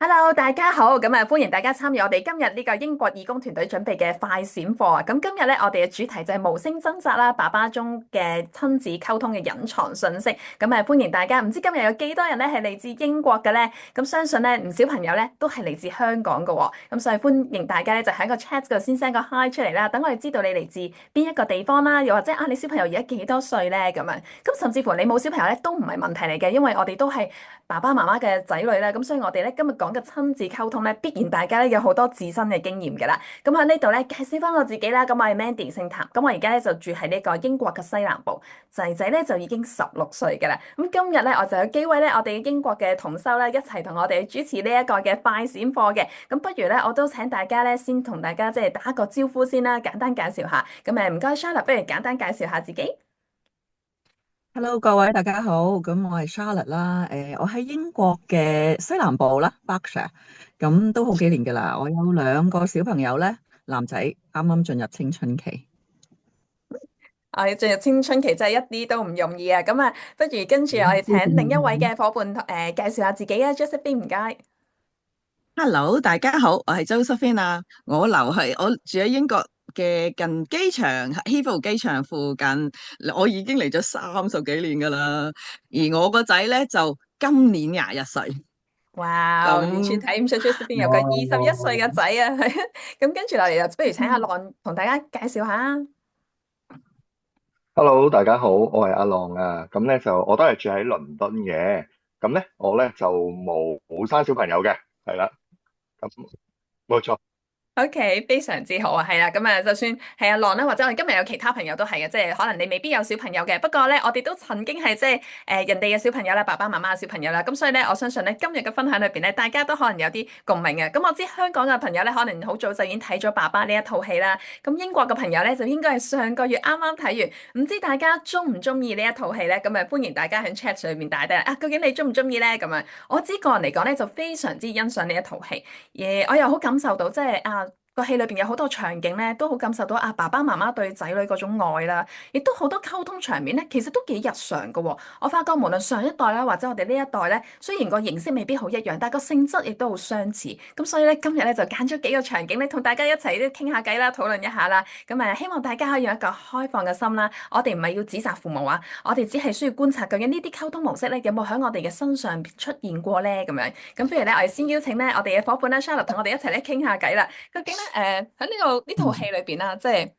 Hello，大家好，歡迎大家參與我哋今日呢個英國義工團隊準備嘅快閃課啊！咁今日咧，我哋嘅主題就係無聲掙扎啦，爸爸中嘅親子溝通嘅隱藏信息。歡迎大家，唔知今日有幾多人咧係嚟自英國嘅咧？咁相信咧唔少朋友咧都係嚟自香港嘅喎。咁所以歡迎大家咧就喺個 chat 度先 send 個 hi 出嚟啦，等我哋知道你嚟自邊一個地方啦，又或者你小朋友而家幾多歲咧咁樣。咁甚至乎你冇小朋友咧都唔係問題嚟嘅，因為我哋都係爸爸媽媽嘅仔女咧，咁所以我哋咧今日講嘅親子溝通咧，必然大家咧有好多自身嘅經驗嘅啦。咁喺呢度咧介紹翻我自己啦，咁我係 Mandy 姓譚，咁我而家咧就住喺呢個英國嘅西南部，仔仔咧就已經16歲嘅啦。咁今日咧我就有機會咧，我哋英國嘅同修咧一齊同我哋主持呢一個嘅快閃課嘅。咁不如咧我都請大家咧先同大家即係打個招呼先啦，簡單介紹下。唔該 Charlotte，不如簡單介紹下自己。Hello，各位大家好，咁我係 Charlotte 啦，我喺英國嘅西南部啦，Berkshire，咁都好幾年噶啦，我有兩個小朋友咧，男仔啱啱進入青春期。我進入青春期真係一啲都唔容易啊！不如跟住我哋請另一位嘅伙伴介紹下自己啊，Josephine 唔該。Hello，大家好，我係周淑芬啊。我住喺英國嘅近機場Heathrow 機場附近，我已經嚟咗30幾年噶啦。而我個仔咧就今年21歲。哇，完全咁睇唔出 Josephine 有個21歲嘅哦，仔啊！咁跟住落嚟就不如請阿浪同大家介紹下。Hello，大家好，我係阿浪啊。咁咧就我都係住喺倫敦嘅。咁咧我咧就冇生小朋友嘅，係啦。咁冇錯。OK，非常之好啊，係啦，就算係阿浪啦，或者我哋今日有其他朋友都係嘅，即係可能你未必有小朋友嘅，不過咧，我哋都曾經係即係人哋嘅小朋友啦，爸爸媽媽嘅小朋友啦，咁所以咧，我相信咧今日嘅分享裏邊咧，大家都可能有啲共鳴嘅。咁我知香港嘅朋友咧，可能好早就已經睇咗爸爸呢一套戲啦，咁英國嘅朋友咧就應該係上個月啱啱睇完，唔知大家中唔中意呢一套戲咧？歡迎大家喺 chat 上面打低啊，究竟你中唔中意咧？我知個人嚟講咧就非常之欣賞呢一套戲，而我又好感受到即係個戲裏邊有好多場景咧，都好感受到爸爸媽媽對仔女嗰種愛啦，亦都好多溝通場面咧，其實都幾日常噶喎。我發覺無論上一代啦，或者我哋呢一代咧，雖然個形式未必好一樣，但係個性質亦都好相似。咁所以咧，今日咧就揀咗幾個場景咧，同大家一齊咧傾下偈啦，討論一下啦。希望大家可以用一個開放嘅心啦。我哋唔係要指責父母啊，我哋只係需要觀察究竟呢啲溝通模式咧有冇喺我哋嘅身上出現過咧咁樣。咁不如咧，我哋先邀請咧我哋嘅伙伴啦，Charlotte 同我哋一齊咧傾下偈啦。究竟咧，喺呢套戲裏邊啦，即係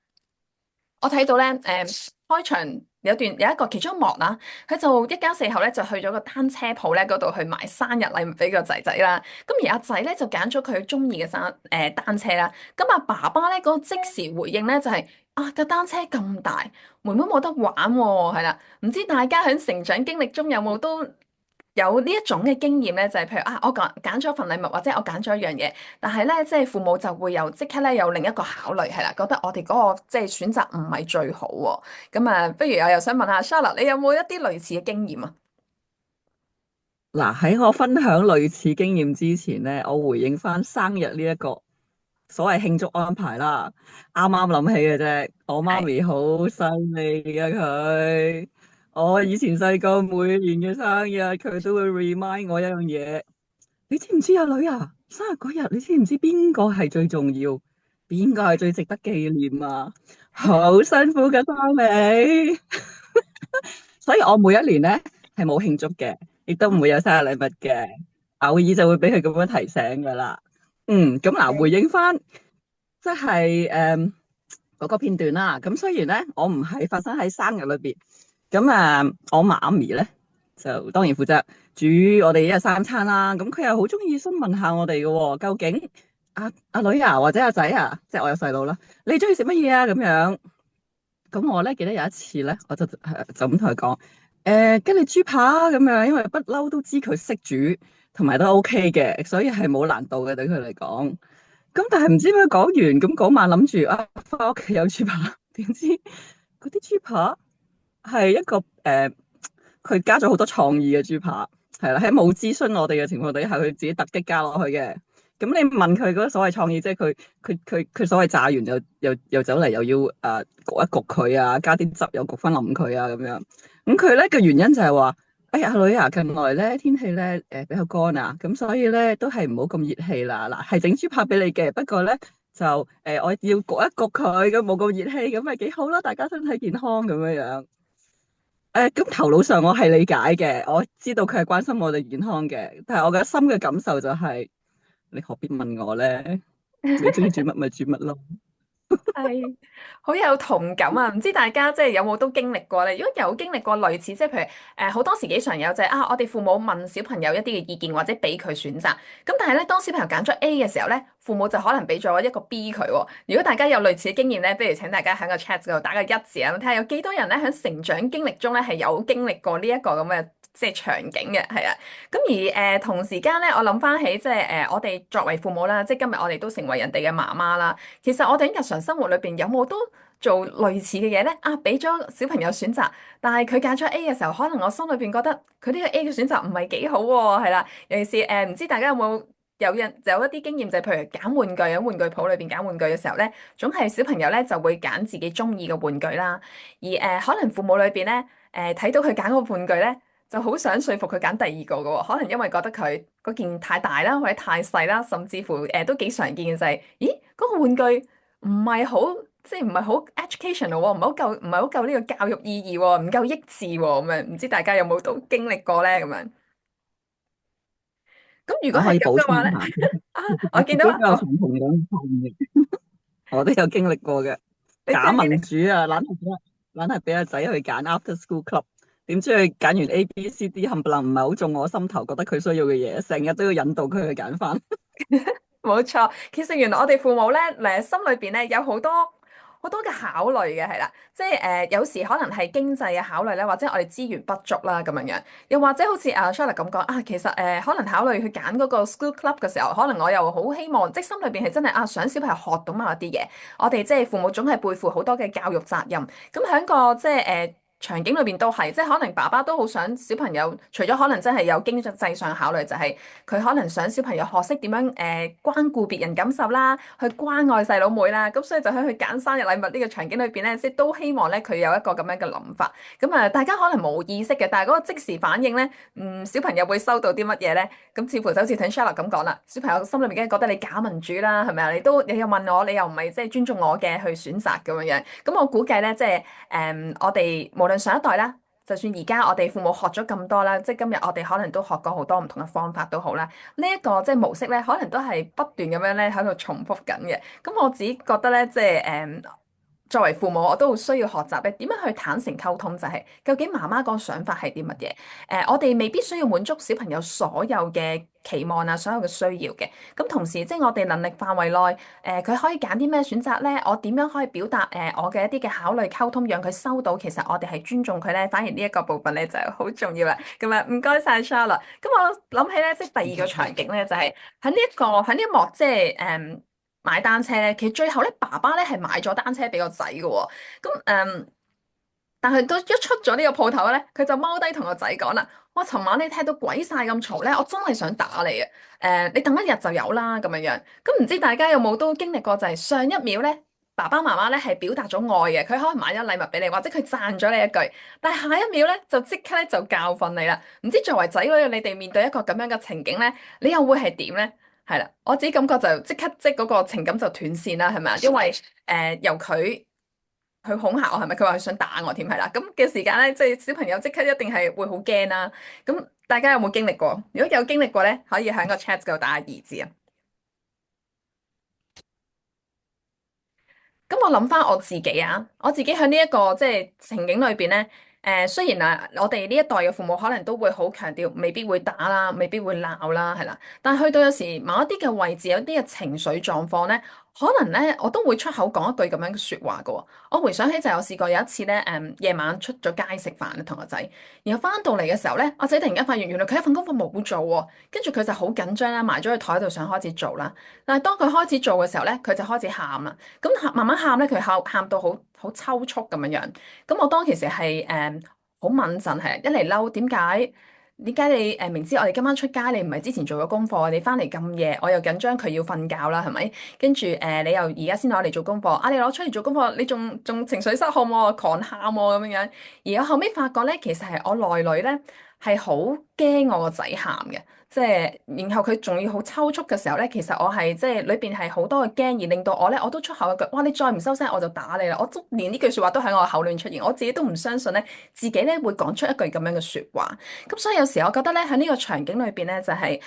我睇到咧，開場有一個其中一幕啦，佢就一家四口咧就去咗個單車鋪咧嗰度去買生日禮物俾個仔仔啦。咁而阿仔咧就揀咗佢中意嘅單車啦。咁阿爸爸咧嗰個即時回應咧就係個單車咁大，妹妹冇得玩喎，係啦。唔知大家喺成長經歷中有冇都有呢一種嘅經驗咧，就係譬如我揀咗份禮物，或者我揀咗一樣嘢，但係咧，即係父母就會即刻咧有另一個考慮，係啦，覺得我哋嗰個即係選擇唔係最好喎。不如我又想問下 Charlotte，你有冇一啲類似嘅經驗啊？嗱，喺我分享類似經驗之前咧，我回應翻生日呢一個所謂慶祝安排啦。啱啱諗起嘅啫，我媽係。咪好犀利啊佢。我以前細個每年嘅生日，佢都會 remind 我一樣嘢。你知唔知啊，女啊？生日嗰日，你知唔知邊個係最重要？邊個係最值得紀念啊？好辛苦噶，生你，所以我每一年咧係冇慶祝嘅，亦都唔會有生日禮物嘅，偶爾就會俾佢咁樣提醒噶啦。咁嗱，回應翻即係嗰個片段啦。咁雖然咧我唔係發生喺生日裏邊，咁我媽咪咧就當然負責煮我哋一日三餐啦。咁佢又好中意詢問下我哋嘅喎，究竟阿女啊或者阿仔啊，即係我有細佬啦，你中意食乜嘢啊？咁樣。咁我咧記得有一次咧，我就咁同佢講，跟你豬扒咁樣，因為不嬲都知佢識煮，同埋都 OK 嘅，所以係冇難度嘅對佢嚟講。咁但係唔知點解講完，咁嗰晚諗住翻屋企有豬扒，點知嗰啲豬扒係一個佢加咗好多創意嘅豬扒，係啦，喺冇諮詢我哋嘅情況底下，佢自己突擊加落去嘅。咁你問佢嗰個所謂創意，即係佢所謂炸完又走嚟又要焗一焗佢啊，加啲汁又焗翻腍佢啊咁樣。咁佢咧嘅原因就係話哎呀，阿女啊，近來咧天氣咧比較乾啊，咁所以咧都係唔好咁熱氣啦。嗱，係整豬扒俾你嘅，不過咧就我要焗一焗佢，咁冇咁熱氣，咁咪幾好啦，大家身體健康咁樣樣。咁頭腦上我係理解嘅，我知道佢係關心我哋健康嘅，但係我嘅心嘅感受就係、你何必問我咧？你中意煮乜咪煮乜咯。係好有同感啊！唔知大家即係有冇都經歷過咧？如果有經歷過類似，即係譬如好多時幾常有就係我哋父母問小朋友一啲嘅意見或者俾佢選擇，咁但係咧當小朋友揀咗 A 嘅時候咧，父母就可能俾咗一個 B 佢喎。如果大家有類似嘅經驗咧，不如請大家喺個 chat 嗰度打個一字啊，睇下有幾多人咧喺成長經歷中咧係有經歷過呢一個咁嘅即係場景嘅，係啊。咁而同時間咧，我諗翻起即係我哋作為父母啦，即係今日我哋都成為人哋嘅媽媽啦。其實我哋喺日常生活裏邊有冇都做類似嘅嘢呢？俾咗小朋友選擇，但係佢揀咗 A 嘅時候，可能我心裏邊覺得佢呢個 A 嘅選擇唔係幾好喎，係啦。尤其是唔知大家有一啲經驗，就係譬如揀玩具喺玩具鋪裏邊揀玩具嘅時候呢，總係小朋友呢就會揀自己中意嘅玩具啦。而可能父母裏邊呢，睇到佢揀個玩具呢，就好想說服佢揀第二個嘅喎，可能因為覺得佢嗰件太大啦，或者太細啦，甚至乎都幾常見嘅就係，咦嗰個玩具唔係好，即係唔係好 educational 喎，唔係好夠呢個教育意義喎，唔夠益智喎，咁樣唔知大家有冇都經歷過咧咁樣？咁如果係我可以補咁嘅話咧，充下，啊，其實我自己我見到都有同樣嘅經驗，我都有經歷過嘅。假你真係民主啊，懶係俾阿仔去揀 after school club，點知佢揀完 A、B、C、D 冚唪唥唔係好中我心頭，覺得佢需要嘅嘢，成日都要引導佢去揀翻。冇錯，其實原來我哋父母咧，心裏邊咧有好多好多嘅考慮嘅，係啦，即係有時可能係經濟嘅考慮咧，或者我哋資源不足啦咁樣樣，又或者好似阿 Charlotte 咁講其實可能考慮去揀嗰個 school club 嘅時候，可能我又好希望，即係心裏邊係真係想小朋友學到某一啲嘢，我哋即係父母總係背負好多嘅教育責任，咁喺個即係場景裏邊都係，即係可能爸爸都好想小朋友，除咗可能真係有經濟上考慮，就係佢可能想小朋友學識點樣關顧別人感受啦，去關愛細佬妹啦，咁所以就喺佢揀生日禮物呢個場景裏邊咧，即係都希望咧佢有一個咁樣嘅諗法。咁大家可能冇意識嘅，但係嗰個即時反應咧，小朋友會收到啲乜嘢咧？咁似乎就好似聽 Charlotte 咁講啦，小朋友心裏面梗係覺得你假民主啦，係咪啊？你又問我，你又唔係即係尊重我嘅去選擇咁樣樣。咁我估計咧，即係我哋無論上一代啦，就算而家我哋父母學咗咁多啦，即係今日我哋可能都學過好多唔同嘅方法都好啦。呢一個即係模式咧，可能都係不斷咁樣咧喺度重複緊嘅。咁我自己覺得咧，即係作為父母，我都好需要學習咧點樣去坦誠溝通，就係究竟媽媽個想法係啲乜嘢？我哋未必需要滿足小朋友所有嘅期望啊，所有嘅需要嘅。咁同時，即係我哋能力範圍內，佢可以揀啲咩選擇咧？我點樣可以表達我嘅一啲嘅考慮溝通，讓佢收到其實我哋係尊重佢咧？反而呢一個部分咧就係好重要啦。咁啊，唔該晒 Charlotte。咁我諗起咧，即係第二個場景咧，就係喺呢一幕，即係買單車咧。其實最後咧，爸爸咧係買咗單車俾個仔嘅喎。咁但係都一出咗呢個鋪頭咧，佢就踎低同個仔講啦：哇，尋晚你踢到鬼晒咁嘈咧，我真係想打你啊！你等一日就有啦咁樣樣。咁唔知大家有冇都經歷過，就係上一秒咧，爸爸媽媽咧係表達咗愛嘅，佢可能買咗禮物俾你，或者佢讚咗你一句，但係下一秒咧就即刻咧就教訓你啦。唔知作為仔女，你哋面對一個咁樣嘅情景咧，你又會係點咧？係啦，我自己感覺就即刻即嗰個情感就斷線啦，係咪啊？因為由佢去恐嚇我，係咪？佢話佢想打我添，係啦。咁嘅時間咧，即係小朋友即刻一定係會好驚啦。咁大家有冇經歷過？如果有經歷過咧，可以喺個 chat 度打二字啊。咁我諗翻我自己啊，我自己喺呢一個即係情景裏邊咧，雖然我哋呢一代嘅父母可能都會好強調，未必會打啦，未必會鬧啦，係啦，但係去到有時某一啲嘅位置，有啲嘅情緒狀況咧，可能咧我都會出口講一句咁樣嘅説話嘅喎。我回想起就有試過有一次咧，夜晚出咗街食飯同個仔，然後翻到嚟嘅時候咧，我仔突然間發現原來佢一份功課冇做喎，跟住佢就好緊張啦，埋咗喺台度想開始做啦。但係當佢開始做嘅時候咧，佢就開始喊啦。咁慢慢喊咧，佢喊到好抽搐咁樣樣。咁我當其時係好敏陣，係一嚟嬲，點解你明知我哋今晚出街，你唔係之前做咗功課，你翻嚟咁夜，我又緊張佢要瞓覺啦，係咪？跟住你又而家先攞嚟做功課，你攞出嚟做功課，你仲情緒失控喎，狂喊喎咁樣樣。而我後尾發覺咧，其實係我內裏咧係好驚我個仔喊嘅。即係，然後佢仲要好抽搐嘅時候咧，其實我係即係裏邊係好多嘅驚，而令到我咧，我都出口一句：哇！你再唔收聲，我就打你啦！我都連呢句説話都喺我口裏出現，我自己都唔相信咧，自己咧會講出一句咁樣嘅説話。咁所以有時我覺得咧，喺呢個場景裏邊咧，就係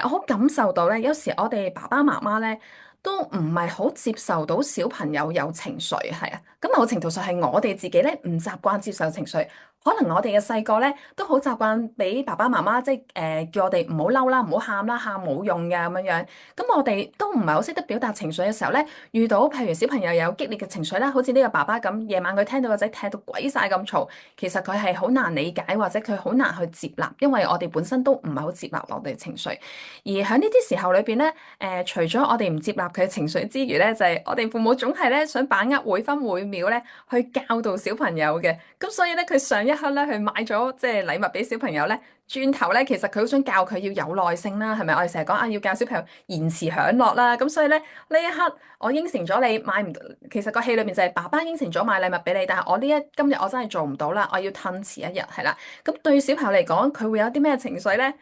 我好感受到咧，有時我哋爸爸媽媽咧都唔係好接受到小朋友有情緒，係啊。咁某程度上係我哋自己咧唔習慣接受情緒。可能我哋嘅細個咧都好習慣俾爸爸媽媽即係叫我哋唔好嬲啦，唔好喊啦，喊冇用嘅咁樣樣。咁我哋都唔係好識得表達情緒嘅時候咧，遇到譬如小朋友有激烈嘅情緒啦，好似呢個爸爸咁，夜晚佢聽到個仔踢到鬼晒咁嘈，其實佢係好難理解或者佢好難去接納，因為我哋本身都唔係好接納我哋嘅情緒。而喺呢啲時候裏邊咧，除咗我哋唔接納佢嘅情緒之餘咧，就係我哋父母總係咧想把握每分每秒咧去教導小朋友嘅。咁所以咧，佢上一刻咧去買咗即係禮物俾小朋友咧，轉頭咧其實佢好想教佢要有耐性啦，係咪？我哋成日講啊，要教小朋友延遲享樂啦。咁所以咧呢一刻我應承咗你買唔到，其實個戲裏面就係爸爸應承咗買禮物俾你，但係我今日我真係做唔到啦，我要褪遲一日，係啦。咁對小朋友嚟講，佢會有啲咩情緒咧？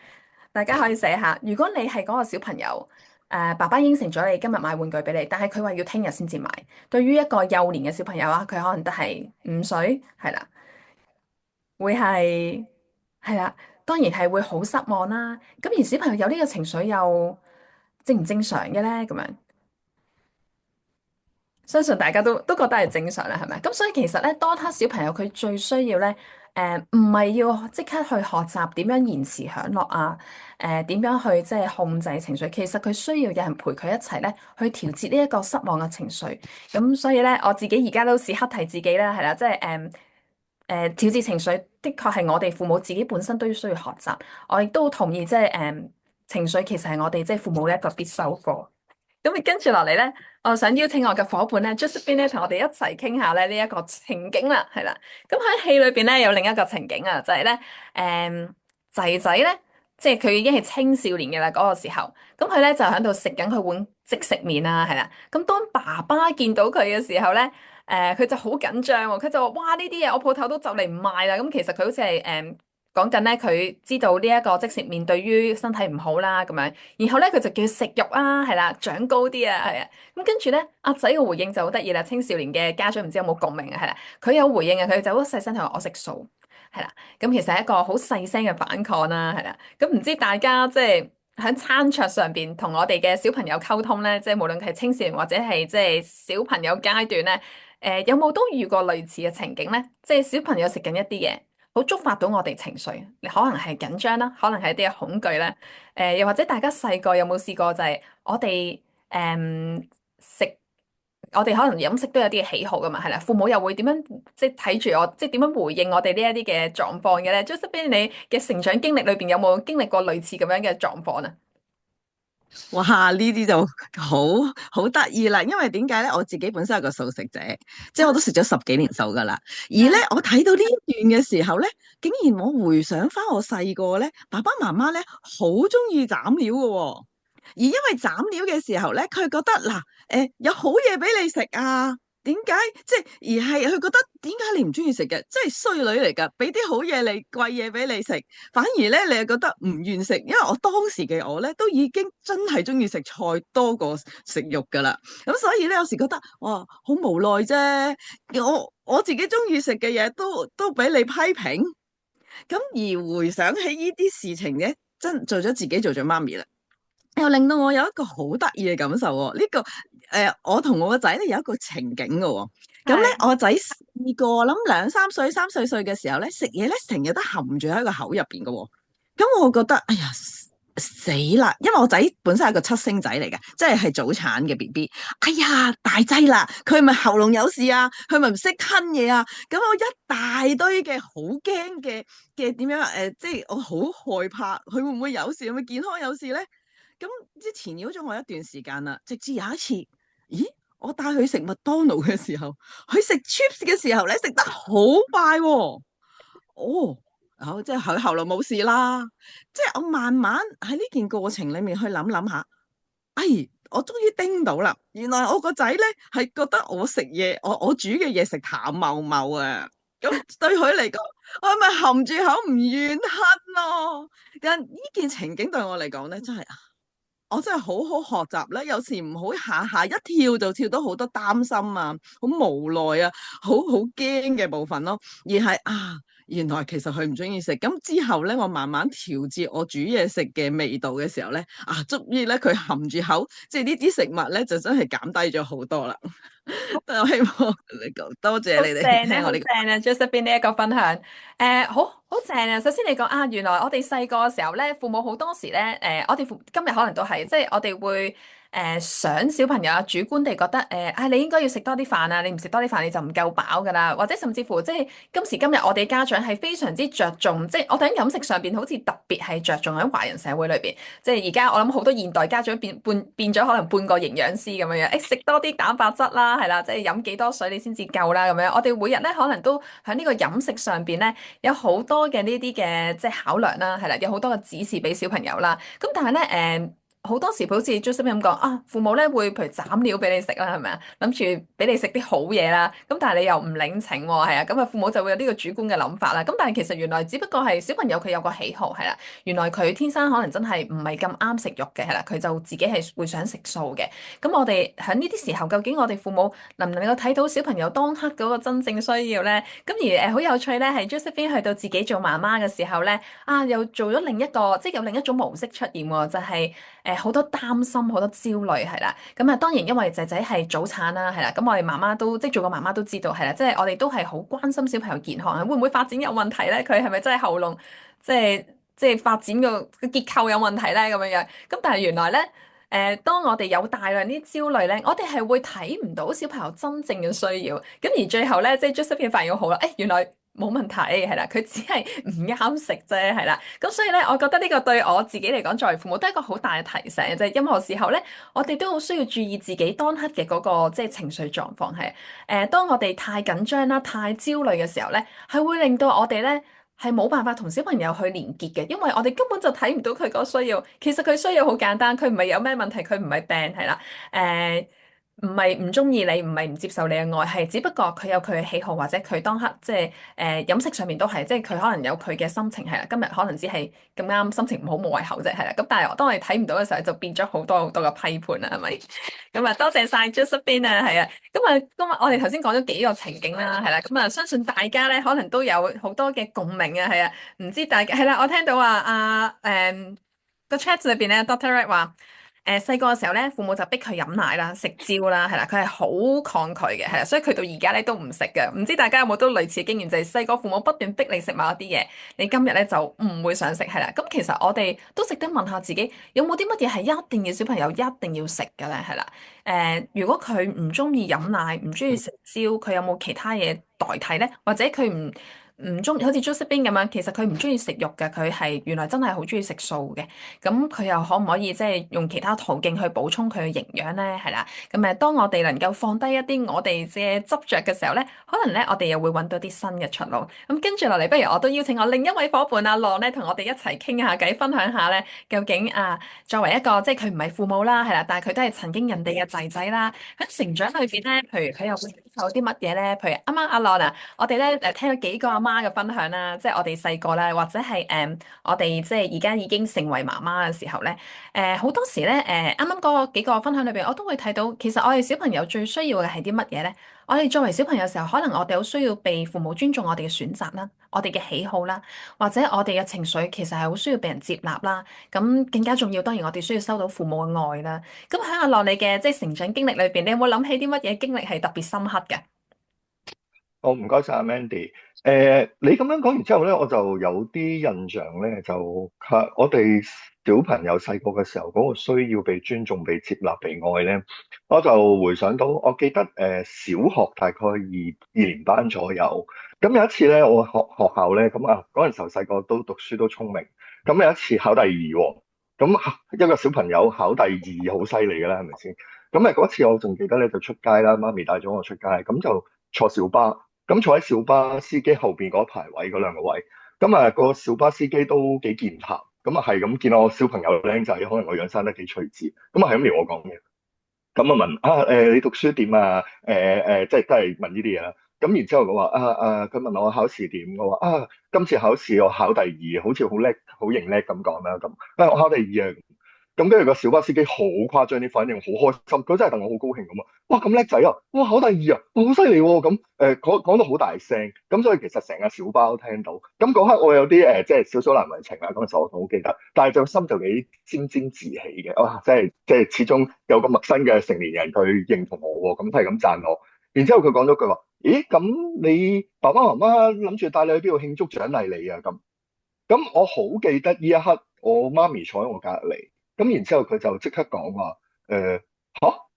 大家可以寫下，如果你係嗰個小朋友，爸爸應承咗你今日買玩具俾你，但係佢話要聽日先至買。對於一個幼年嘅小朋友啊，佢可能得係5歲，係啦，會係啦，當然係會好失望啦。咁而小朋友有呢個情緒又正唔正常嘅咧？咁樣。相信大家都覺得係正常啦，係咪？咁所以其實咧，當刻小朋友佢最需要咧，唔係要即刻去學習點樣延遲享樂啊，點樣去即係控制情緒。其實佢需要有人陪佢一齊咧，去調節呢一個失望嘅情緒。咁所以咧，我自己而家都時刻提自己啦，係啦，即係調節情緒，的確係我哋父母自己本身都需要學習。我亦都同意，即係情緒其實係我哋即係父母嘅一個必修課。咁跟住落嚟咧，我想邀請我嘅伙伴咧，Josephine 咧，同我哋一齊傾下咧呢一個情景啦，係啦。咁喺戲裏邊咧有另一個情景啊，就係咧，仔仔咧，即係佢已經係青少年嘅啦嗰個時候，咁佢咧就喺度食緊佢碗即食麵啦，係啦。咁當爸爸見到佢嘅時候咧，佢就好緊張喎，佢就話：哇，呢啲嘢我鋪頭都就嚟唔賣啦。咁其實佢好似係講緊咧，佢知道呢一個即食麵對於身體唔好啦，咁樣，然後咧佢就叫佢食肉啊，係啦，長高啲啊，係啊，咁跟住咧，阿仔嘅回應就好得意啦，青少年嘅家長唔知有冇共鳴啊，係啦，佢有回應啊，佢就好細聲同我食素，係啦，咁其實係一個好細聲嘅反抗啦，係啦，咁唔知大家即係喺餐桌上邊同我哋嘅小朋友溝通咧，即係無論係青少年或者係即係小朋友階段咧，有冇都遇過類似嘅情景咧？即係小朋友食緊一啲嘢。好觸發到我哋情緒，你可能係緊張啦，可能係一啲恐懼咧，又或者大家細個有冇試過就係我哋食，我哋可能飲食都有啲喜好噶嘛，係啦，父母又會點樣即係睇住我，即係點樣回應我哋呢一啲嘅狀況嘅咧？Josephine，你嘅成長經歷裏邊有冇經歷過類似咁樣嘅狀況啊？哇！呢啲就好好得意啦，因為點解咧？我自己本身係個素食者，即係我都食咗10幾年素噶啦。而咧，我睇到呢一段嘅時候咧，竟然我回想翻我細個咧，爸爸媽媽咧好中意斬料嘅喎。而因為斬料嘅時候咧，佢覺得嗱，有好嘢俾你食啊。點解？即係而係佢覺得點解你唔中意食嘅？即係衰女嚟㗎，俾啲好嘢你，貴嘢俾你食，反而咧你又覺得唔願食。因為我當時嘅我咧，都已經真係中意食菜多過食肉㗎啦。咁所以咧，有時覺得哇，好無奈啫。我自己中意食嘅嘢都俾你批評。咁而回想起呢啲事情嘅，真做咗自己做咗媽咪啦。又令到我有一個好得意嘅感受喎、呢、個我同我個仔咧有一個情景嘅喎、咁咧我個仔試過諗2、3歲、3、4歲嘅時候咧食嘢咧成日都含住喺個口入邊嘅喎，咁我覺得哎呀死啦，因為我仔本身係個7星仔嚟嘅，即係早產嘅 BB，哎呀大劑啦，佢咪喉嚨有事啊，佢咪唔識吞嘢啊，咁我一大堆嘅好驚嘅點樣即係我好害怕佢會唔會有事，會唔會健康有事咧？咁即係纏繞咗我一段時間啦，直至有一次，咦？我帶佢食麥當勞嘅時候，佢食 chips 嘅時候咧，食得好快喎、好，即係佢喉嚨冇事啦。即係我慢慢喺呢件過程裡面去諗下，哎，我終於叮到啦！原來我個仔咧係覺得我食嘢，我煮嘅嘢食淡茂茂啊！咁對佢嚟講，我咪含住口唔怨恨咯。但呢件情景對我嚟講咧，真係我真係好好學習咧。有時唔好下下一跳就跳到好多擔心啊，好無奈啊，好驚嘅部分咯。而係原來其實佢唔中意食。咁之後咧，我慢慢調節我煮嘢食嘅味道嘅時候咧，終於咧佢含住口，即係呢啲食物咧就真係減低咗好多啦。我希望你講多謝好你哋正咧，好聽我呢個。正啊！Josephine 呢一個分享，好正啊！首先你講原來我哋細個嘅時候咧，父母好多時咧，我哋今日可能都係，即係我哋會想小朋友主觀地覺得你應該要食多啲飯啊，你唔食多啲飯你就唔夠飽噶啦，或者甚至乎即係今時今日我哋家長係非常之着重，即係我哋喺飲食上邊好似特別係着重喺華人社會裏邊，即係而家我諗好多現代家長變咗可能半個營養師咁樣樣，食多啲蛋白質啦，係啦，即係飲幾多水你先至夠啦咁樣。我哋每日咧可能都喺呢個飲食上邊咧有好多嘅呢啲嘅即係考量啦，係啦，有好多嘅指示俾小朋友啦。咁但係咧好多時好似 Joseph 咁講父母咧會譬如斬料俾你食啦，係咪啊？諗住俾你食啲好嘢啦，咁但係你又唔領情喎，係啊，咁父母就會有呢個主觀嘅諗法啦。咁但係其實原來只不過係小朋友佢有個喜好係啦，原來佢天生可能真係唔係咁啱食肉嘅係啦，佢就自己係會想食素嘅。咁我哋喺呢啲時候，究竟我哋父母能唔能夠睇到小朋友當刻嗰個真正需要咧？咁而好有趣咧，係 Josephine 去到自己做媽媽嘅時候咧，又做咗另一個，即係有另一種模式出現喎，就係好多擔心、好多焦慮係啦。咁當然因為仔仔係早產啦，係啦，咁我哋媽媽都即係做個媽媽都知道係啦，即係我哋都係好關心小朋友健康啊，會唔會發展有問題咧？佢係咪真係喉嚨即係發展個結構有問題咧？咁樣樣，咁但係原來咧。當我哋有大量啲焦慮咧，我哋係會睇唔到小朋友真正嘅需要，咁而最後咧，即係 Josephine 發現好啦，原來冇問題，係啦，佢只係唔啱食啫，係啦，咁所以咧，我覺得呢個對我自己嚟講，作為父母都係一個好大嘅提醒，就係任何時候咧，我哋都好需要注意自己當刻嘅嗰個即係情緒狀況係，當我哋太緊張啦、太焦慮嘅時候咧，係會令到我哋咧。係冇辦法同小朋友去連結嘅，因為我哋根本就睇唔到佢個需要。其實佢需要好簡單，佢唔係有咩問題，佢唔係病係啦，唔係唔中意你，唔係唔接受你嘅愛，係只不過佢有佢嘅喜好，或者佢當刻即係飲食上面都係，即係佢可能有佢嘅心情係啦。今日可能只係咁啱心情唔好冇胃口啫，係啦。咁但係當我哋睇唔到嘅時候，就變咗好多好多嘅批判啦，係咪？咁多謝晒 Josephine 啊，係啊。今日我哋頭先講咗幾個情景啦，係啦。相信大家咧可能都有好多嘅共鳴啊，係啊。唔知大家係啦，我聽到話個 chat 裏邊咧，Dr. Red 話。細個嘅時候咧，父母就逼佢飲奶啦、食蕉啦，係啦，佢係好抗拒嘅，係啦，所以佢到而家咧都唔食嘅。唔知大家有冇都類似嘅經驗，就係細個父母不斷逼你食某一啲嘢，你今日咧就唔會想食，係啦。咁其實我哋都值得問下自己，有冇啲乜嘢係一定要小朋友一定要食嘅咧？係啦，如果佢唔中意飲奶，唔中意食蕉，佢有冇其他嘢代替咧？或者佢唔中意，好似 Josephine 咁樣，其實佢唔中意食肉嘅，佢係原來真係好中意食素嘅。咁佢又可唔可以即係用其他途徑去補充佢嘅營養咧？係啦，咁當我哋能夠放低一啲我哋嘅執着嘅時候咧，可能咧我哋又會揾到啲新嘅出路。咁跟住落嚟，不如我都邀請我另一位伙伴阿浪咧，同我哋一齊傾下偈，分享下咧，究竟作為一個即係佢唔係父母啦，係啦，但係佢都係曾經人哋嘅仔仔啦，喺成長裏邊咧，譬如佢又會接受啲乜嘢咧？譬如啱啱阿浪我哋咧聽咗幾個阿媽嘅分享啦，即係我哋細個咧，或者係我哋即係而家已經成為媽媽嘅時候咧，好多時咧啱啱嗰幾個分享裏邊，我都會睇到，其實我哋小朋友最需要嘅係啲乜嘢咧？我哋作為小朋友嘅時候，可能我哋好需要被父母尊重我哋嘅選擇啦，我哋嘅喜好啦，或者我哋嘅情緒其實係好需要被人接納啦。咁更加重要，當然我哋需要收到父母嘅愛啦。咁喺阿樂你嘅即係成長經歷裏邊，你有冇諗起啲乜嘢經歷係特別深刻嘅？好，唔該晒阿 Mandy。你咁樣講完之後咧，我就有啲印象咧，就我哋小朋友細個嘅時候嗰個需要被尊重、被接納、被愛咧，我就回想到，我記得小學大概二年班左右，咁有一次咧，我學校咧，咁嗰陣時候細個都讀書都聰明，咁有一次考第二喎，咁一個小朋友考第二好犀利㗎啦，係咪先？咁嗰次我仲記得咧，就出街啦，媽咪帶咗我出街，咁就坐小巴。咁坐喺小巴司機後邊嗰排位嗰兩個位，咁個小巴司機都幾健談，咁係咁見到我小朋友靚仔，可能我樣生得幾趣致，咁係咁撩我講嘢，咁問你讀書點啊？即係都係問呢啲嘢啦。咁然之後我話佢問我考試點，我話今次考試我考第二，好似好叻，好型叻咁講啦咁。我考第二啊。咁跟住個小巴司機好誇張啲反應，好開心，佢真係戥我好高興咁啊！哇，咁叻仔啊！哇，考第二啊！哇，好犀利喎！咁講到好大聲，咁所以其實成個小巴都聽到。咁嗰刻我有啲即係少少難為情啦。嗰陣時我好記得，但係就心就幾沾沾自喜嘅。哇！即係始終有個陌生嘅成年人佢認同我喎，咁係咁讚我。然之後佢講咗句話：咦，咁你爸爸媽媽諗住帶你去邊度慶祝獎勵你啊？咁我好記得呢一刻，我媽咪坐喺我隔離。咁然之後佢就即刻講話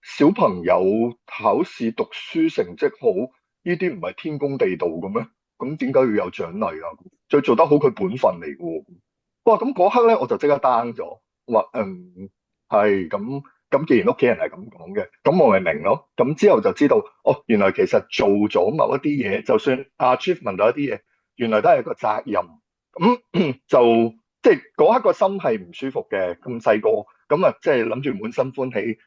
小朋友考試讀書成績好，呢啲唔係天公地道嘅咩？咁點解要有獎勵啊？最做得好佢本分嚟嘅喎。哇！咁嗰刻咧我就即刻 down 咗，話係咁，既然屋企人係咁講嘅，咁我咪明咯。咁之後就知道，哦，原來其實做咗某一啲嘢，就算 achieve 到一啲嘢，原來都係一個責任。就即係嗰刻個心係唔舒服嘅，咁細個咁啊，即係諗住滿心歡喜，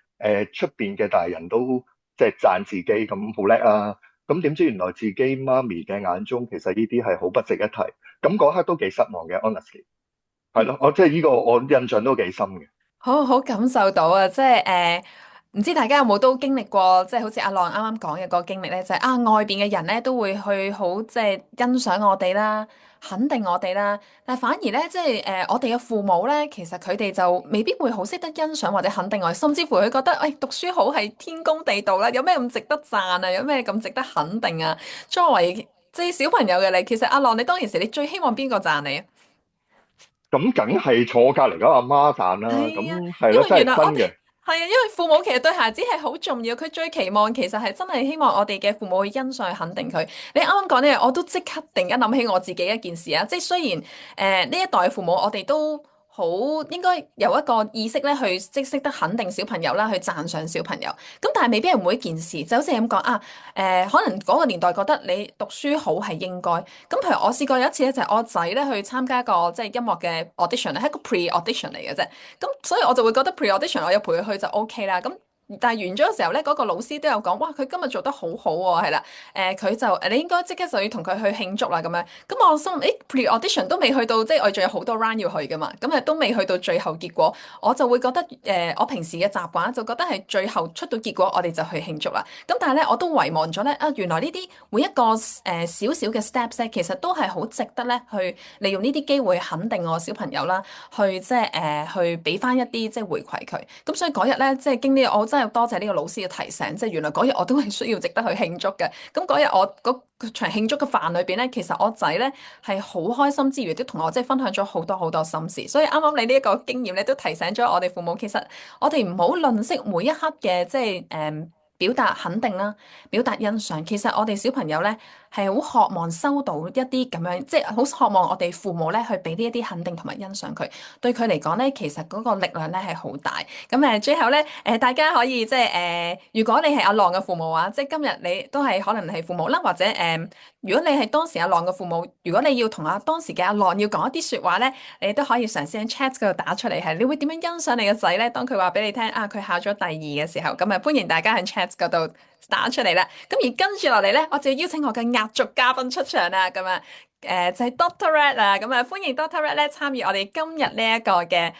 出邊嘅大人都即係讚自己咁好叻啊，咁點知原來自己媽咪嘅眼中其實呢啲係好不值一提，咁嗰刻都幾失望嘅，honestly 係咯，我即係呢個我印象都幾深嘅。好好感受到啊，即係唔知大家有冇都經歷過，即係好似阿浪啱啱講嘅嗰個經歷咧，就係外邊嘅人咧都會去好即係欣賞我哋啦，肯定我哋啦，但係反而咧即係我哋嘅父母咧，其實佢哋就未必會好識得欣賞或者肯定我哋，甚至乎佢覺得讀書好係天公地道啦，有咩咁值得讚啊，有咩咁值得肯定啊？作為即係小朋友嘅你，其實阿浪你當其時你最希望邊個讚你啊？咁梗係坐我隔離嗰阿媽讚啦，係啊，咁係咯，因為真係原來我哋真嘅。係啊，因為父母其實對孩子係好重要，佢最期望其實係真係希望我哋嘅父母去欣賞、去肯定佢。你啱啱講呢，我都即刻突然間諗起我自己一件事啊，即係雖然呢一代父母我哋都好應該有一個意識咧，去即係識得肯定小朋友啦，去讚賞小朋友。咁但係未必係每一件事，就好似咁講啊，可能嗰個年代覺得你讀書好係應該。咁譬如我試過有一次咧，就係我仔咧去參加一個即係音樂嘅 audition 咧，係一個 pre-audition 嚟嘅啫。咁所以我就會覺得 pre-audition 我有陪佢去就 OK 啦。咁但係完咗嘅時候咧，嗰個老師都有講，哇！佢今日做得好好喎，係啦。佢就你應該即刻就要同佢去慶祝啦咁樣。咁我心誒 pre-audition 都未去到，即係我哋仲有好多 round 要去噶嘛。咁都未去到最後結果，我就會覺得我平時嘅習慣就覺得係最後出到結果，我哋就去慶祝啦。咁但係咧，我都遺忘咗咧原來呢啲每一個小小嘅 steps 咧，其實都係好值得咧去利用呢啲機會肯定我小朋友啦。去即係去俾翻一啲即係回饋佢。咁所以嗰日咧，即係經呢，我真係多謝呢個老師嘅提醒，即係原來嗰日我都係需要值得去慶祝嘅。咁嗰日我嗰場慶祝嘅飯裏邊咧，其實我仔咧係好開心之餘，都同我即係分享咗好多好多心事。所以啱啱你呢一個經驗咧，都提醒咗我哋父母，其實我哋唔好吝嗇每一刻嘅即係表達肯定啦，表達欣賞。其實我哋小朋友咧係好渴望收到一啲咁樣，即係好渴望我哋父母咧去俾呢一啲肯定同埋欣賞佢。對佢嚟講咧，其實嗰個力量咧係好大。咁最後咧大家可以即係如果你係阿浪嘅父母啊，即係今日你都係可能係父母啦，或者如果你係當時阿浪嘅父母，如果你要同當時嘅阿浪要講一啲説話咧，你都可以嘗試喺 chat 嗰度打出嚟，係你會點樣欣賞你個仔咧？當佢話俾你聽佢考咗第二嘅時候，咁歡迎大家喺 chat 嗰度打出嚟啦。咁而跟住落嚟咧，我就要邀請我嘅壓軸嘉賓出場啦。咁就係 Doctor Red 啊，咁歡迎 Doctor Red 咧參與我哋今日呢一個嘅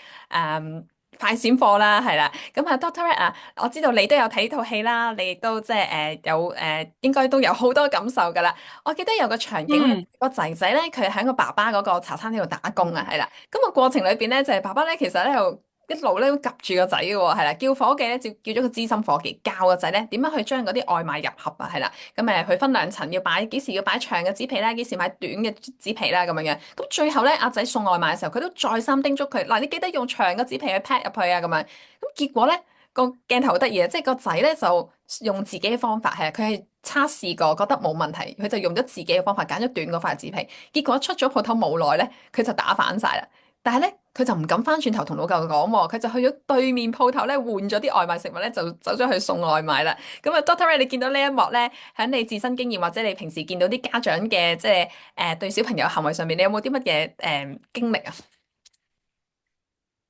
快閃課啦，係啦。咁Doctor Red 啊，我知道你都有睇套戲啦，你亦都即係有應該都有好多感受噶啦。我記得有個場景咧，個仔仔咧佢喺個爸爸嗰個茶餐廳度打工啊，係啦。咁個過程裏邊咧，就係爸爸咧其實咧又一路咧都夾住個仔嘅喎，係啦，叫伙計咧叫咗個資深伙計教個仔咧點樣去將嗰啲外賣入盒啊，係啦，咁佢分兩層，要擺幾時要擺長嘅紙皮啦，幾時買短嘅紙皮啦，咁樣樣。咁最後咧，阿仔送外賣嘅時候，佢都再三叮囑佢嗱，你記得用長嘅紙皮去 pack 入去啊，咁樣。咁結果咧個鏡頭好得意啊，即係個仔咧就用自己嘅方法，係佢係測試過覺得冇問題，佢就用咗自己嘅方法揀咗短嗰塊紙皮，結果出咗鋪頭冇耐咧，佢就打反晒啦。但係咧，佢就唔敢翻轉頭同老豆講喎，佢就去咗對面鋪頭咧換咗啲外賣食物咧，就走咗去送外賣啦。咁Doctor Ray，你見到呢一幕咧，喺你自身經驗或者你平時見到啲家長嘅即係對小朋友行為上面，你有冇啲乜嘢經歷啊？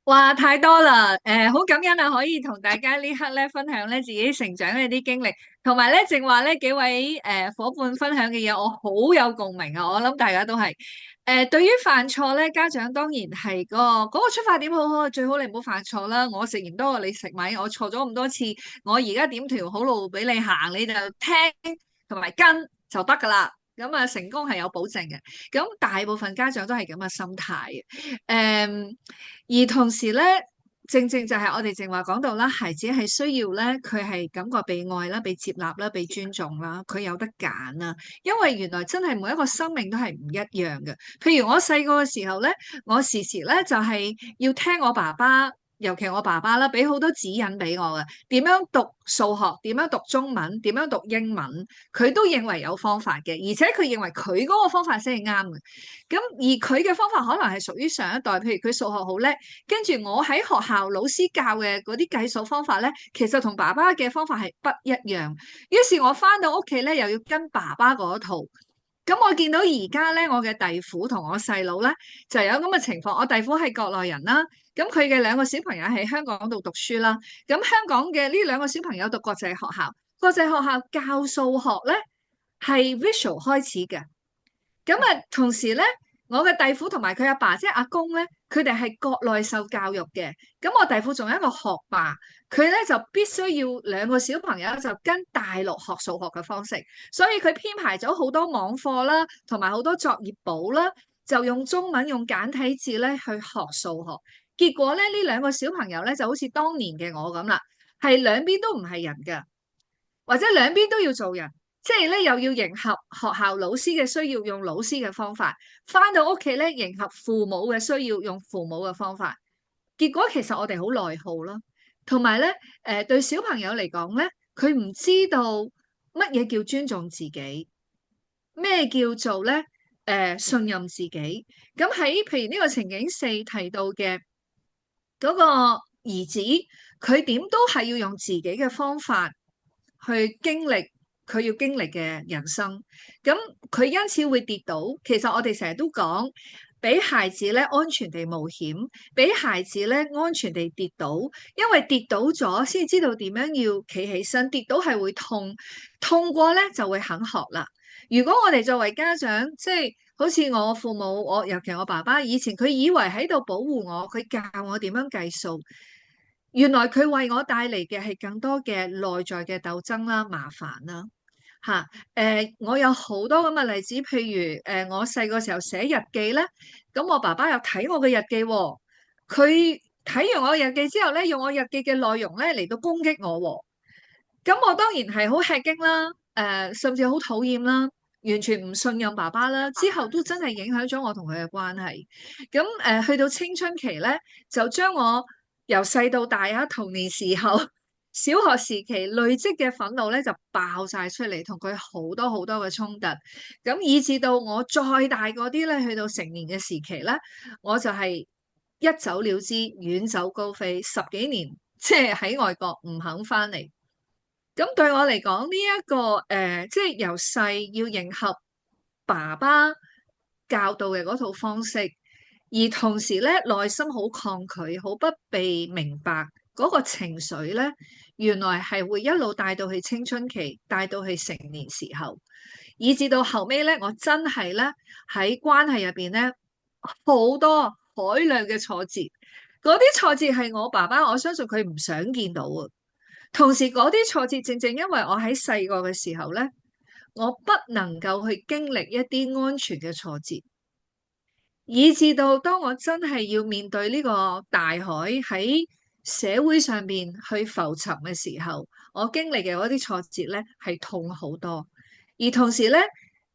哇，太多啦！好感恩啊，可以同大家呢刻咧分享咧自己成長嘅啲經歷，同埋咧正話咧幾位伙伴分享嘅嘢，我好有共鳴啊！我諗大家都係對於犯錯咧，家長當然係嗰個出發點好好，最好你唔好犯錯啦。我食鹽多過你食米，我錯咗咁多次，我而家點條好路俾你行，你就聽同埋跟就得噶啦。咁啊，成功係有保證嘅。咁大部分家長都係咁嘅心態嘅。而同時咧，正正就係我哋正話講到啦，孩子係需要咧，佢係感覺被愛啦、被接納啦、被尊重啦，佢有得揀啦。因為原來真係每一個生命都係唔一樣嘅。譬如我細個嘅時候咧，我時時咧就係要聽我爸爸。尤其我爸爸啦，俾好多指引俾我嘅，點樣讀數學，點樣讀中文，點樣讀英文，佢都認為有方法嘅，而且佢認為佢嗰個方法先係啱嘅。咁而佢嘅方法可能係屬於上一代，譬如佢數學好叻，跟住我喺學校老師教嘅嗰啲計數方法咧，其實同爸爸嘅方法係不一樣。於是我翻到屋企咧，又要跟爸爸嗰套。咁我見到而家咧，我嘅弟婦同我細佬咧就有咁嘅情況。我弟婦係國內人啦，咁佢嘅兩個小朋友喺香港度讀書啦。咁香港嘅呢兩個小朋友讀國際學校，國際學校教數學咧係 visual 開始嘅。咁啊，同時咧，我嘅弟婦同埋佢阿爸，即係阿公咧，佢哋係國內受教育嘅。咁我弟婦仲有一個學霸，佢咧就必須要兩個小朋友就跟大陸學數學嘅方式，所以佢編排咗好多網課啦，同埋好多作業簿啦，就用中文用簡體字咧去學數學。結果咧，呢兩個小朋友咧就好似當年嘅我咁啦，係兩邊都唔係人㗎，或者兩邊都要做人。即係咧，又要迎合學校老師嘅需要，用老師嘅方法；翻到屋企咧，迎合父母嘅需要，用父母嘅方法。結果其實我哋好內耗啦，同埋咧，對小朋友嚟講咧，佢唔知道乜嘢叫尊重自己，咩叫做咧，信任自己。咁喺譬如呢個情景四提到嘅嗰個兒子，佢點都係要用自己嘅方法去經歷佢要經歷嘅人生，咁佢因此會跌倒。其實我哋成日都講，俾孩子咧安全地冒險，俾孩子咧安全地跌倒，因為跌倒咗先知道點樣要企起身。跌倒係會痛，痛過咧就會肯學啦。如果我哋作為家長，即係好似我父母，尤其我爸爸以前，佢以為喺度保護我，佢教我點樣計數。原來佢為我帶嚟嘅係更多嘅內在嘅鬥爭啦、麻煩啦，嚇、我有好多咁嘅例子，譬如我細個時候寫日記咧，咁我爸爸又睇我嘅日記喎，佢睇完我嘅日記之後咧，用我日記嘅內容咧嚟到攻擊我喎，咁我當然係好吃驚啦，甚至好討厭啦，完全唔信任爸爸啦，之後都真係影響咗我同佢嘅關係。咁去到青春期咧，就將我由細到大啊，童年時候、小學時期累積嘅憤怒咧，就爆晒出嚟，同佢好多好多嘅衝突。咁以至到我再大嗰啲咧，去到成年嘅時期咧，我就係一走了之，遠走高飛，十幾年即係喺外國唔肯翻嚟。咁對我嚟講，呢一個即係由細要迎合爸爸教導嘅嗰套方式，而同時咧內心好抗拒、好不被明白嗰個情緒咧，原來係會一路帶到去青春期，帶到去成年時候，以至到後尾咧，我真係咧喺關係入邊咧好多海量嘅挫折，嗰啲挫折係我爸爸，我相信佢唔想見到啊。同時嗰啲挫折，正正因為我喺細個嘅時候咧，我不能夠去經歷一啲安全嘅挫折，以至到當我真係要面對呢個大海喺社會上面去浮沉嘅時候，我經歷嘅嗰啲挫折咧係痛好多，而同時咧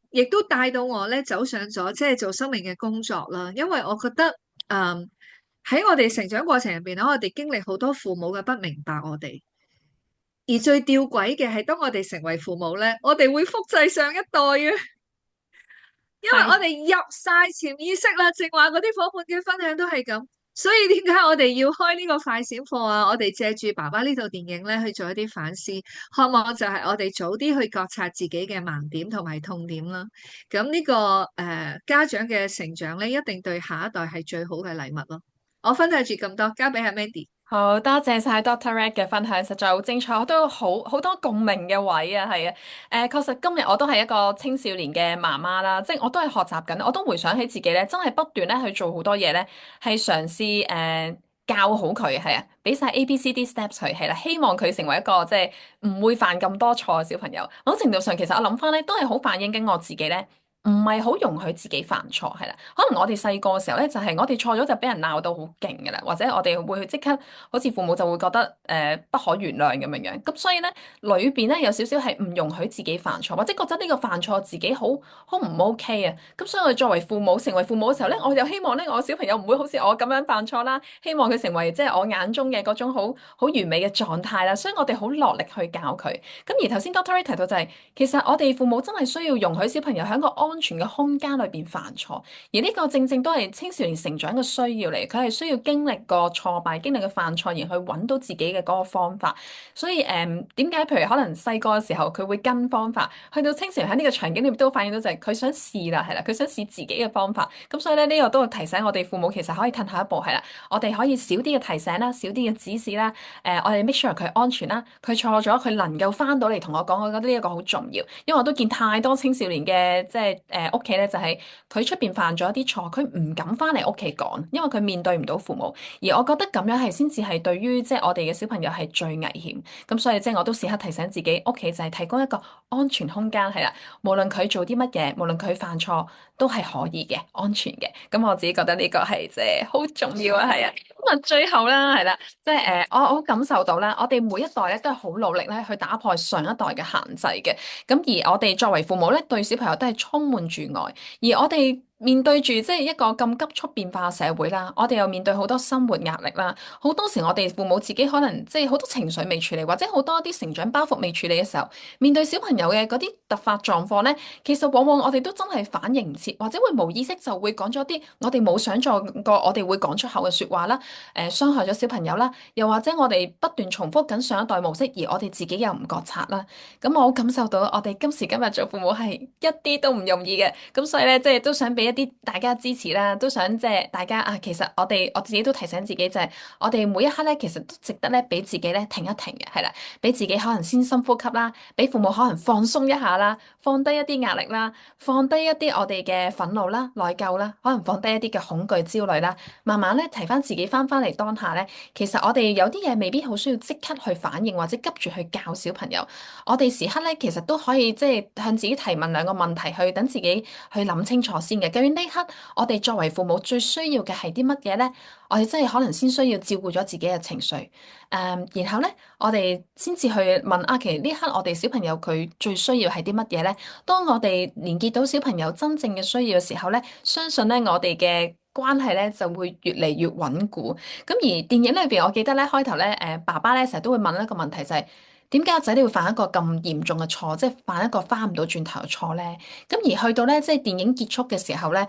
亦都帶到我咧走上咗即係做生命嘅工作啦。因為我覺得喺我哋成長過程入邊咧，我哋經歷好多父母嘅不明白我哋。而最吊詭嘅係，當我哋成為父母咧，我哋會複製上一代嘅，因為我哋入晒潛意識啦。正話嗰啲伙伴嘅分享都係咁，所以點解我哋要開呢個快閃課啊？我哋借住爸爸呢套電影咧去做一啲反思，渴望就係我哋早啲去覺察自己嘅盲點同埋痛點啦。咁呢個家長嘅成長咧，一定對下一代係最好嘅禮物咯。我分享住咁多，交俾阿 Mandy。好多謝晒 Doctor Red 嘅分享，實在好精彩，我都有好多共鳴嘅位啊，係啊，確實今日我都係一個青少年嘅媽媽啦，即係我都係學習緊，我都回想起自己咧，真係不斷咧去做好多嘢咧，係嘗試教好佢，係啊，俾晒 ABCD steps 佢，係啦，希望佢成為一個即係唔會犯咁多錯嘅小朋友。某程度上，其實我諗翻咧，都係好反映緊我自己咧。唔係好容許自己犯錯，係啦。可能我哋細個嘅時候咧，就係我哋錯咗就俾人鬧到好勁嘅啦，或者我哋會即刻好似父母就會覺得不可原諒咁樣樣。咁所以咧裏邊咧有少少係唔容許自己犯錯，或者覺得呢個犯錯自己好唔 OK 啊。咁所以我哋作為父母，成為父母嘅時候咧，我就希望咧我小朋友唔會好似我咁樣犯錯啦。希望佢成為即係我眼中嘅嗰種好完美嘅狀態啦。所以我哋好落力去教佢。咁而頭先 Doctor Ray 提到就係、其實我哋父母真係需要容許小朋友喺一個安全嘅空間裏邊犯錯，而呢個正正都係青少年成長嘅需要嚟。佢係需要經歷過挫敗，經歷過犯錯，而去揾到自己嘅嗰個方法。所以點解譬如可能細個嘅時候佢會跟方法，去到青少年喺呢個場景裏面都發現到就係佢想試啦，係啦，佢想試自己嘅方法。咁所以咧呢個都會提醒我哋父母其實可以褪下一步，係啦，我哋可以少啲嘅提醒啦，少啲嘅指示啦。我哋 make sure 佢安全啦，佢錯咗佢能夠翻到嚟同我講，我覺得呢一個好重要，因為我都見太多青少年嘅即係屋企咧，就係佢出邊犯咗一啲錯，佢唔敢翻嚟屋企講，因為佢面對唔到父母，而我覺得咁樣係先至係對於即係我哋嘅小朋友係最危險。咁所以即係我都時刻提醒自己，屋企就係提供一個安全空間，係啦，無論佢做啲乜嘢，無論佢犯錯都係可以嘅，安全嘅。咁我自己覺得呢個係即係好重要啊，係啊。咁啊，最後啦，係啦。即係我好感受到啦，我哋每一代咧都係好努力咧去打破上一代嘅限制嘅。咁而我哋作為父母咧，對小朋友都係充滿住愛。而我哋面對住即係一個咁急速變化嘅社會啦，我哋又面對好多生活壓力啦。好多時我哋父母自己可能即係好多情緒未處理，或者好多啲成長包袱未處理嘅時候，面對小朋友嘅嗰啲突發狀況咧，其實往往我哋都真係反應唔切，或者會無意識就會講咗啲我哋冇想象過我哋會講出口嘅説話啦。傷害咗小朋友啦，又或者我哋不斷重複緊上一代模式，而我哋自己又唔覺察啦。咁我好感受到我哋今時今日做父母係一啲都唔容易嘅。咁所以咧，即係都想俾一啲大家支持啦，都想即係大家啊，其實我自己都提醒自己就係，我哋每一刻咧，其實都值得咧俾自己咧停一停嘅，係啦，俾自己可能先深呼吸啦，俾父母可能放鬆一下啦，放低一啲壓力啦，放低一啲我哋嘅憤怒啦、內疚啦，可能放低一啲嘅恐懼、焦慮啦。慢慢咧提翻自己翻嚟當下咧，其實我哋有啲嘢未必好需要即刻去反應或者急住去教小朋友，我哋時刻咧其實都可以即係向自己提問兩個問題，去等自己去諗清楚先嘅。究竟呢刻我哋作為父母最需要嘅係啲乜嘢咧？我哋真係可能先需要照顧咗自己嘅情緒，然後咧我哋先至去問啊，其實呢刻我哋小朋友佢最需要係啲乜嘢咧？當我哋連結到小朋友真正嘅需要嘅時候咧，相信咧我哋嘅關係咧就會越嚟越穩固。咁而電影裏邊，我記得咧開頭咧，爸爸咧成日都會問一個問題，就係點解個仔女會犯一個咁嚴重嘅錯，即係犯一個翻唔到轉頭嘅錯咧？咁而去到咧，即係電影結束嘅時候咧，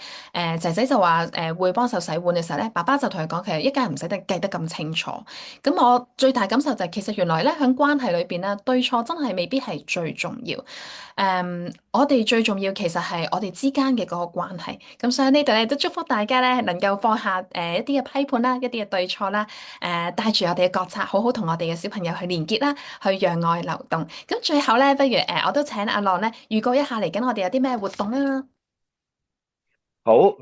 仔仔就話會幫手洗碗嘅時候咧，爸爸就同佢講，其實一家人唔使得計得咁清楚。咁我最大感受就係，其實原來咧喺關係裏邊咧，對錯真係未必係最重要。我哋最重要其實係我哋之間嘅嗰個關係。咁所以呢度咧都祝福大家咧能夠放下一啲嘅批判啦，一啲嘅對錯啦，帶住我哋嘅覺察，好好同我哋嘅小朋友去連結啦，去讓愛流動。咁最後咧，不如我都請阿樂咧預告一下嚟緊我哋有啲咩活動啦。好，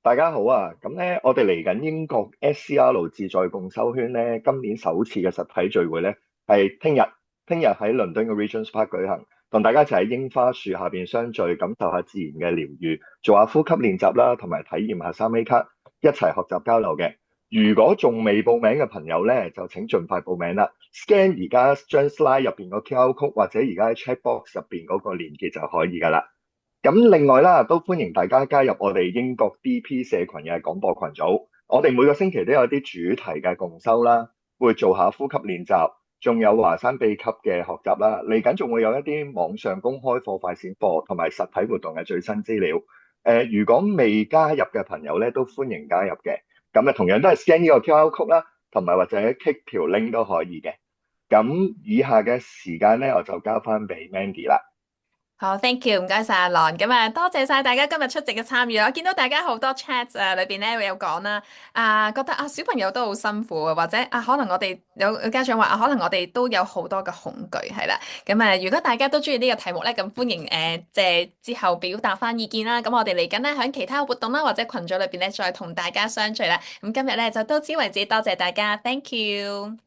大家好啊！咁咧，我哋嚟緊英國 SCR 自在共修圈咧，今年首次嘅實體聚會咧，係聽日喺倫敦嘅 Regent's Park 舉行，同大家一齊喺櫻花樹下邊相聚，感受下自然嘅療愈，做下呼吸練習啦，同埋體驗下3A 卡，一齊學習交流嘅。如果仲未報名嘅朋友咧，就請盡快報名啦。Scan 而家張 slide 入邊個 QR code，或者而家喺 chat box 入邊嗰個連結就可以噶啦。咁另外啦，都歡迎大家加入我哋英國 DP 社群嘅廣播群組。我哋每個星期都有啲主題嘅共修啦，會做下呼吸練習，仲有華山秘笈嘅學習啦。嚟緊仲會有一啲網上公開課、快閃課同埋實體活動嘅最新資料。如果未加入嘅朋友咧，都歡迎加入嘅。咁啊，同樣都係 scan 呢個 QR code 啦，同埋或者 click 條 link 都可以嘅。咁以下嘅時間咧，我就交翻俾 Mandy 啦。好，thank you，唔該晒阿樂，咁啊多謝晒大家今日出席嘅參與。我見到大家好多 chat 裏邊咧會有講啦，覺得小朋友都好辛苦啊，或者可能我哋有家長話可能我哋都有好多嘅恐懼係啦。咁如果大家都中意呢個題目咧，咁歡迎即係之後表達翻意見啦。咁我哋嚟緊咧喺其他活動啦或者群組裏邊咧再同大家相聚啦。咁今日咧就到此為止，多謝大家，thank you。